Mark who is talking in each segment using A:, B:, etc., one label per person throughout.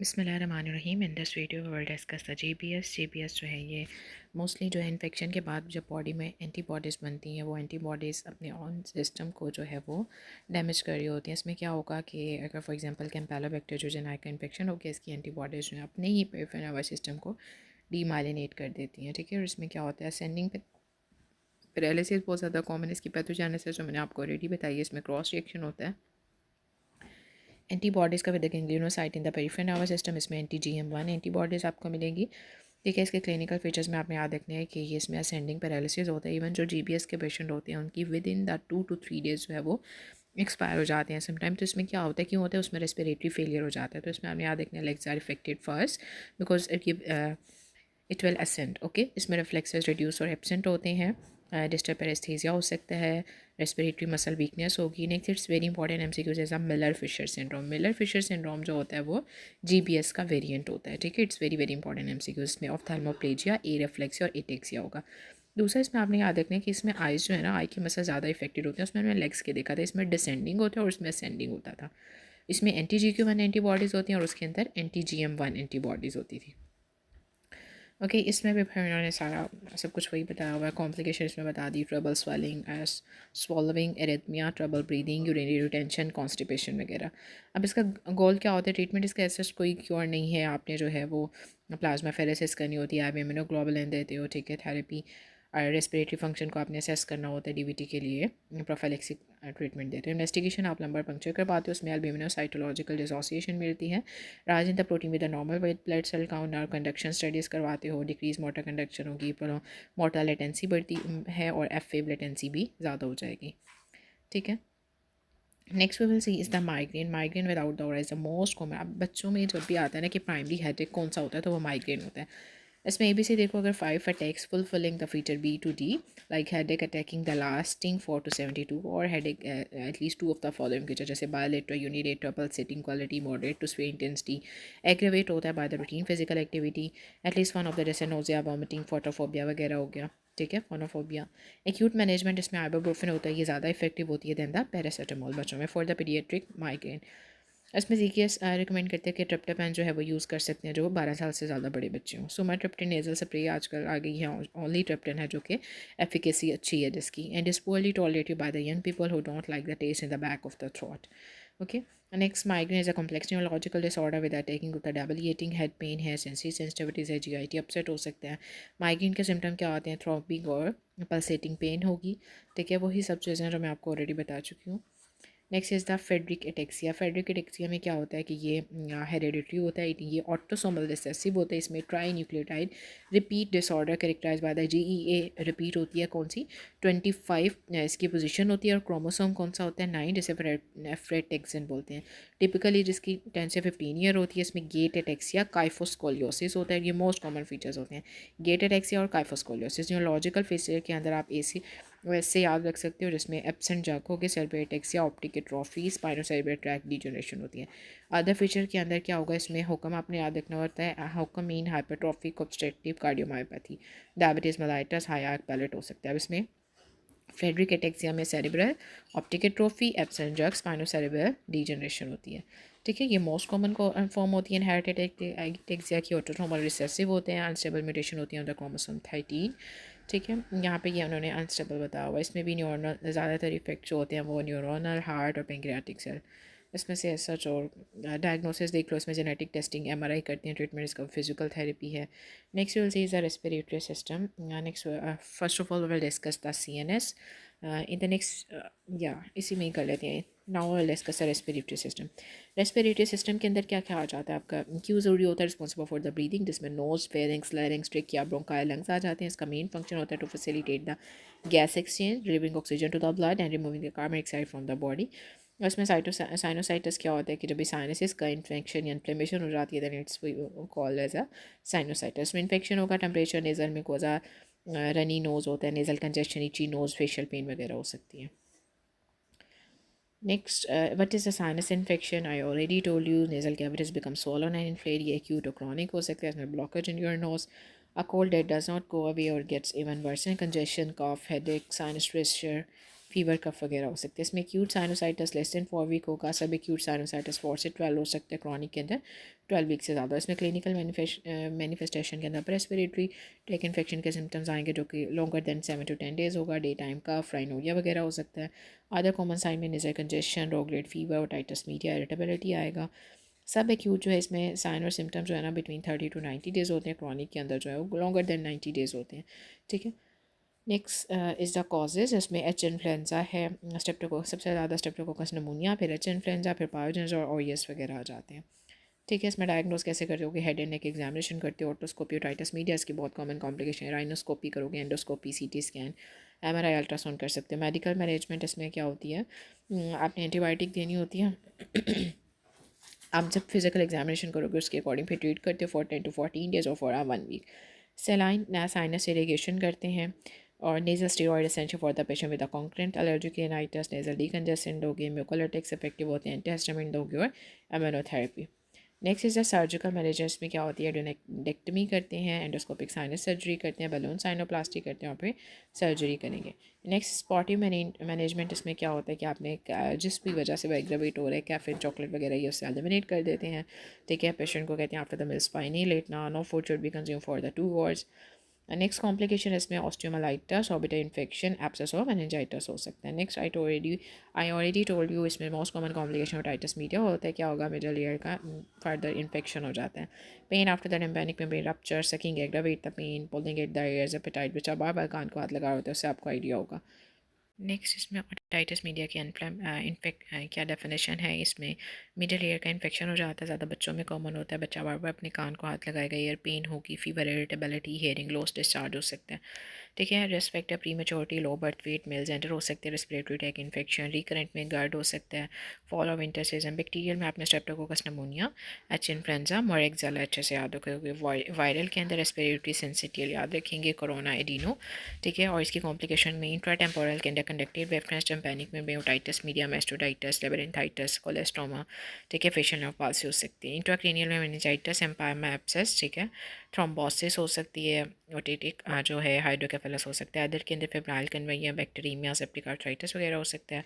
A: बिस्मिल्लाहिर्रहमानिर्रहीम। In this video we will discuss the GPS जो है ये मोस्टली जो है इन्फेक्शन के बाद जब बॉडी में एंटीबॉडीज़ बनती हैं वो एंटीबॉडीज़ अपने ऑन सिस्टम को जो है वो डैमेज कर रही होती हैं। इसमें क्या होगा कि अगर फॉर एग्जांपल कैम्पेलोबैक्टर जो जेनाई का इन्फेक्शन हो गया, इसकी एंटीबॉडीज़ जो है अपने ही नर्वस सिस्टम को डीमाइलिनेट कर देती हैं। ठीक है, और इसमें क्या होता है, सेंडिंग पैरालिसिस बहुत ज़्यादा कॉमन है। इसकी पैथोजेनेसिस जो मैंने आपको ऑलरेडी बताई है, इसमें क्रॉस रिएक्शन होता है एंटीबॉडीज़ का with the ganglionocyte in the peripheral nervous system. इसमें anti-GM1 एंटीबॉडीज़ आपको मिलेंगी। ठीक है, इसके क्लिनिकल फीचर्स में आपने याद रखना है कि ये इसमें असेंडिंग पैरालिसिस होता है। इवन जो जीबीएस के पेशेंट होते हैं उनकी with in the 2 to 3 days जो है वो एक्सपायर हो जाते हैं समटाइम। तो इसमें क्या होता है, क्यों होता है, उसमें रेस्पिरेटरी फेलियर हो जाता है। तो इसमें आपने याद रखना है legs are affected first because it will ascend. Okay, इसमें रिफ्लेक्सेस रिड्यूस और एब्सेंट होते हैं। डिस्टर्ब पेरेस्थीसिया हो सकता है, रेस्पिरेटरी मसल वीकनेस होगी। Next it's very important MCQ जैसा Miller Fisher syndrome. Miller Fisher syndrome जो होता है वो जीबीएस का वेरिएंट होता है। ठीक है, it's very very important MCQ. इसमें ऑफ्थेल्मोप्लेजिया, ए रिफ्लेक्सिया और एटेक्सिया होगा। दूसरा इसमें आपने याद रखना है कि इसमें आइज़ जो है ना, आई की मसल ज़्यादा इफेक्टेड होते हैं। उसमें मैंने लेग्स के देखा था, इसमें डिसेंडिंग होता है और इसमें असेंडिंग होता था। इसमें anti-GQ1 एंटीबॉडीज़ होती हैं और उसके अंदर anti-GM1 एंटीबॉडीज़ होती थी। ओके, इसमें भी फिर उन्होंने सारा सब कुछ वही बताया हुआ है। कॉम्प्लिकेशन इसमें बता दी, trouble swelling, swallowing, arrhythmia, trouble breathing, urinary retention, constipation वगैरह। अब इसका गोल क्या होता है, ट्रीटमेंट इसका ऐसा कोई क्योर नहीं है। आपने जो है वो प्लाज्मा फेरेसिस करनी होती है, आप इम्यूनोग्लोबुलिन देते हो। ठीक है, थेरेपी रेस्पिरेटरी फंक्शन को आपने असेस करना होता है, डीवीटी के लिए प्रोफाइलेक्सिक ट्रीटमेंट देते हैं। इन्वेस्टिगेशन आप लंबर पंक्चर करवाते हो, उसमें एल्ब्यूमिनोसाइटोलॉजिकल डिसोसिएशन मिलती है। Raise in the protein with the normal white blood cell count और कंडक्शन स्टडीज़ करवाते हो। डिक्रीज मोटर कंडक्शन होगी, मोटर लेटेंसी बढ़ती है और एफ वेव लेटेंसी भी ज़्यादा हो जाएगी। ठीक है, next we will see is the migraine. Migraine without the is the most common. अब बच्चों में जब भी आता है ना कि प्राइमरी हेडेक कौन सा होता है, तो वो माइग्रेन होता है। इसमें ए बी सी देखो, अगर 5 attacks fulfilling the feature B to D like headache attacking the lasting 4 to 72 और headache at least 2 of the following feature जैसे bilateral, unilateral, pulsating quality, moderate to severe intensity, aggravate होता है by the routine physical activity, at least one of the जैसे nausea, vomiting, photophobia वगैरह हो गया। ठीक है, फोनोफोबिया। एक्यूट मैनेजमेंट इसमें आइबुप्रोफेन होता है, ये ज़्यादा इफेक्टिव होती है दैन द पैरासीटामोल बच्चों में फॉर द पीडियाट्रिक माइग्रेन। इसमें जीकेएस रिकमेंड करते हैं कि ट्रिप्टोफैन जो है वो यूज़ कर सकते हैं जो 12 साल से ज़्यादा बड़े बच्चे हों। सुमाट्रिप्टन नेजल स्प्रे आजकल आ गई है, ओनली ट्रिप्टन है जो कि एफिकेसी अच्छी है जिसकी, and is poorly tolerated by the young people who don't like the taste in the back of the throat. Okay, next migraine is a complex neurological disorder with attacking होता है, debilitating head pain है, sensory sensitivities है, GIT upset हो सकता है। Migraine के symptom क्या आते हैं, थ्रॉपिंग और पल्सेटिंग पेन होगी। ठीक है, वही सब चीज़ें जो मैं आपको ऑलरेडी बता चुकी हूँ। Next is the Friedrich ataxia. Friedrich ataxia में क्या होता है कि ये हेरेडिटरी होता है, ये ऑटोसोमल रिसेसिव होता है। इसमें tri nucleotide repeat disorder characterize by the GEA repeat होती है। कौन सी, 25 इसकी पोजीशन होती है। और क्रोमोसोम कौन सा होता है, 9, जिसे फ्रेटेक्सिन बोलते हैं। टिपिकली जिसकी 10 से 15 ईयर होती है। इसमें गेट एटेक्सिया, काइफोस्कोलियोसिस होता है, ये मोस्ट कॉमन फीचर्स होते हैं, गेट एटेक्सिया और काइफोस्कोलियोसिस। न्यूरोलॉजिकल फीचर के अंदर आप एसी वैसे याद रख सकते हो, जिसमें एब्सेंट जाकोगे, cerebral ataxia, optic atrophy, spinocerebral tract degeneration होती है। अदर फीचर के अंदर क्या होगा, इसमें हुक्म आपने याद रखना होता है, हुक्म mean hypertrophic obstructive cardiomyopathy, diabetes mellitus, high arch palate हो सकता है। अब इसमें फेड्रिक एटेक्सिया में cerebral optic atrophy, absent jerk, spinocerebellar degeneration होती है। ठीक है, ये मोस्ट कॉमन फॉर्म होती है इनहेरिटेड एटेक्सिया की। ऑटोसोमल रिसेसिव होते हैं, अनस्टेबल म्यूटेशन होती है ऑन द क्रोमोसोम 13। ठीक है, यहाँ पे ये उन्होंने अनस्टेबल बताया हुआ है। इसमें भी न्यूरोनल ज़्यादातर इफेक्ट जो होते हैं वो न्यूरोनल, हार्ट और पेंक्रियाटिक सेल। इसमें से सच और डायग्नोसिस देख लो, इसमें जेनेटिक टेस्टिंग, एमआरआई करती हैं, ट्रीटमेंट इसका फिजिकल थेरेपी है। Next will see is the respiratory system. Next first of all will discuss the CNS in the next, या इसी में ही कर लेते हैं। Now will discuss the respiratory system. Respiratory system के अंदर क्या क्या आ जाता है आपका, क्यों ज़रूरी होता है, रिस्पॉन्सिबल फॉर द ब्रीदिंग, जिसमें nose, pharynx, larynx, trachea, bronchi, lungs आ जाते हैं। इसका मेन फंक्शन होता है to facilitate the gas exchange, delivering oxygen to the blood and removing the carbon dioxide from the body. उसमें साइनोसाइटिस क्या होता है कि जब भी साइनसिस का इन्फेक्शन या इन्फ्लेमेशन हो जाती है, then it's called as a sinusitis. में इन्फेक्शन होगा, टेम्परेचर, नेजल में कोजा, रनी नोज़ होता है, nasal congestion, itchy nose, facial pain वगैरह हो सकती है। Next, what is a sinus infection? I already told you, nasal cavities become swollen and inflamed. ये acute or chronic हो सकता है, इसमें blockage in your nose, a cold that does not go away or gets even worse, and congestion, cough, headache, sinus pressure, fever cough वगैरह हो सकते हैं। इसमें acute sinusitis less than 4 week होगा, सब एक्यूट साइनोसाइटिस 4 से 12 हो सकते हैं, क्रॉनिक के अंदर 12 वीक से ज़्यादा। इसमें क्लिनिकल मैनिफेस्टेशन के अंदर रेस्पिरेटरी ट्रैक इन्फेक्शन के सिम्टम्स आएंगे जो कि लॉन्गर दैन 7 to 10 days होगा। डे टाइम कफ, राइनोरिया वगैरह हो सकता है। अदर कॉमन साइन में nasal congestion, low grade fever, otitis media, irritability आएगा। सब एक्यूट जो है इसमें साइन और सिम्टम्स जो है ना बिटवीन 30 to 90 days होते हैं, क्रॉनिक के अंदर जो है वो लॉन्गर दैन 90 days होते हैं। ठीक है, नेक्स्ट इज़ द कॉजेज़। इसमें एच इन्फ्लुएंजा है, स्टेप्टोकोकस सबसे ज़्यादा, स्टेप्टोकोकस नमूनिया, फिर एच इन्फ्लुएंजा, फिर पायोजेंस और ओएस वगैरह आ जाते हैं। ठीक है, इसमें डायग्नोस कैसे करते हो कि हेड एंड नेक एग्जामिनेशन करते हो, ऑटोस्कोपी, ओटाइटिस मीडिया इसकी बहुत कॉमन कॉम्प्लिकेशन है, राइनोस्कोपी करोगे, endoscopy, CT scan, MRI, ultrasound कर सकते हैं। मेडिकल मैनेजमेंट इसमें क्या होती है, आपने एंटीबायोटिक देनी होती है। आप जब फिजिकल एग्जामिनेशन करोगे उसके अकॉर्डिंग फिर ट्रीट करते हो फॉर 10 to 14 days और फॉर 1 week। सेलाइन ना साइनस इरीगेशन करते हैं और nasal steroid essential for the patient with a concurrent allergic rhinitis, nasal decongestant दोगे, म्यूकोलाइटिक्स इफेक्टिव होते हैं, एंटीहिस्टामिन दोगे और immunotherapy. Next is the surgical managers में क्या होती है, एडोनेक्टेक्टमी करते हैं, एंडोस्कोपिक साइनस सर्जरी करते हैं, बलून साइनोप्लास्टी करते हैं और फिर सर्जरी करेंगे। नेक्स्ट स्पॉटिव मैनेजमेंट, इसमें क्या होता है कि आपने जिस भी वजह से वो एग्रावेट हो रहा है, कैफीन, चॉकलेट वगैरह ये उससे एलिमिनेट कर देते हैं। ठीक है, पेशेंट को कहते हैं आफ्टर द मील स्पाइनी लेटना, no food should be consume for the 2 hours। Next complication इसमें ऑस्टियोमाइलाइटिस, ऑर्बिटल इन्फेक्शन, एब्सेस और मेनिंजाइटिस हो सकता है। Next I already told you, इसमें most common complication otitis media होता है। क्या होगा, मिडल ईयर का फर्दर इन्फेक्शन हो जाता है। Pain after the tympanic membrane rupture, sucking aggravate the pain, pulling at the ears, appetite बच्चा बार बार कान को हाथ लगा रहा होता है, उससे आपको आइडिया होगा। नेक्स्ट इसमें ओटाइटिस मीडिया की क्या डेफिनेशन है, इसमें मिडल ईयर का इन्फेक्शन हो जाता है, ज़्यादा बच्चों में कॉमन होता है, बच्चा बार बार अपने कान को हाथ लगाएगा, ईयर पेन होगी, fever, irritability, hearing loss, discharge हो सकता है। ठीक है, respect pre maturity, low birth weight, male gender हो सकते हैं, रेस्पिरेटरी ट्रैक इन्फेक्शन, रिकरेंट में गर्ड हो सकता है, fall of winter season, bacterial में आपने स्ट्रेप्टोकोकस निमोनिया, एच इन्फ्लुएंजा, मोरेक्सेला अच्छे से याद रखोगे, वायरल के अंदर रेस्पिरेटरी सिंसिटियल याद रखेंगे, कोरोना, एडिनो। ठीक है, और इसकी कॉम्प्लिकेशन में इंट्रा टेम्पोरल के अंदर कंडक्टिव वेफनेस, टिम्पैनिक में ओटाइटिस मीडिया, मेस्टोडाइटिस, लेबरेंथाइटिस, कोलेस्ट्रोमा। ठीक है, फेशियल नर्व पाल्सी हो सकती है, इंट्राक्रेनियल में मेनिंजाइटिस, एम्पायमा एब्सेस। ठीक है, थ्रोम्बोसिस हो सकती है, ओटिटिक जो है हाइड्रोकेफेलस हो सकता है, अदर के अंदर febrile conveyor, bacteria, septic arthritis वगैरह हो सकता है।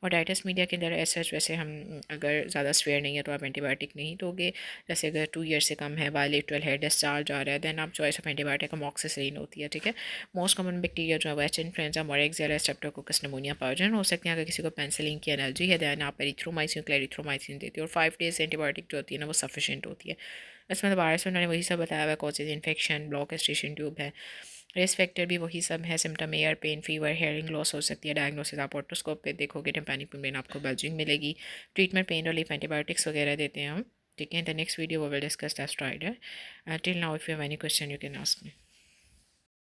A: और डाइटिस मीडिया के अंदर ऐसा वैसे हम अगर ज़्यादा स्वेयर नहीं है तो आप एंटीबायोटिक नहीं दोगे। जैसे अगर 2 ईयर से कम है, बायलेटरल है, डिस्चार्ज आ रहा है, देन आप चॉइस ऑफ एंटीबायोटिक अमॉक्सिसिलिन होती है। ठीक है, मोस्ट कॉमन बैक्टीरिया जो है वो एच इन्फ्लुएंजा, मोरेक्सेला, स्ट्रेप्टोकोकस निमोनिया, पायोजन हो सकते हैं। अगर किसी को पेनिसिलिन की एलर्जी है देन आप एरिथ्रोमाइसिन, क्लेरिथ्रोमाइसिन देती है और 5 days एंटीबायोटिक जो होती है ना वो सफिशिएंट होती है। इसमें दोबारा से उन्होंने वही सब बताया हुआ, causes infection, block Eustachian tube है, रिस्क फैक्टर भी वही सब है, symptom ear pain, fever, hearing loss हो सकती है। डायग्नोसिस आप ऑटोस्कोप पे देखोगे, टिम्पैनिक मेम्ब्रेन आपको बल्जिंग मिलेगी। ट्रीटमेंट पेन रिलीफ, एंटीबायोटिक्स वगैरह देते हैं हम। ठीक है, the next video we will discuss that stridor. Till now if you have any question you can ask me.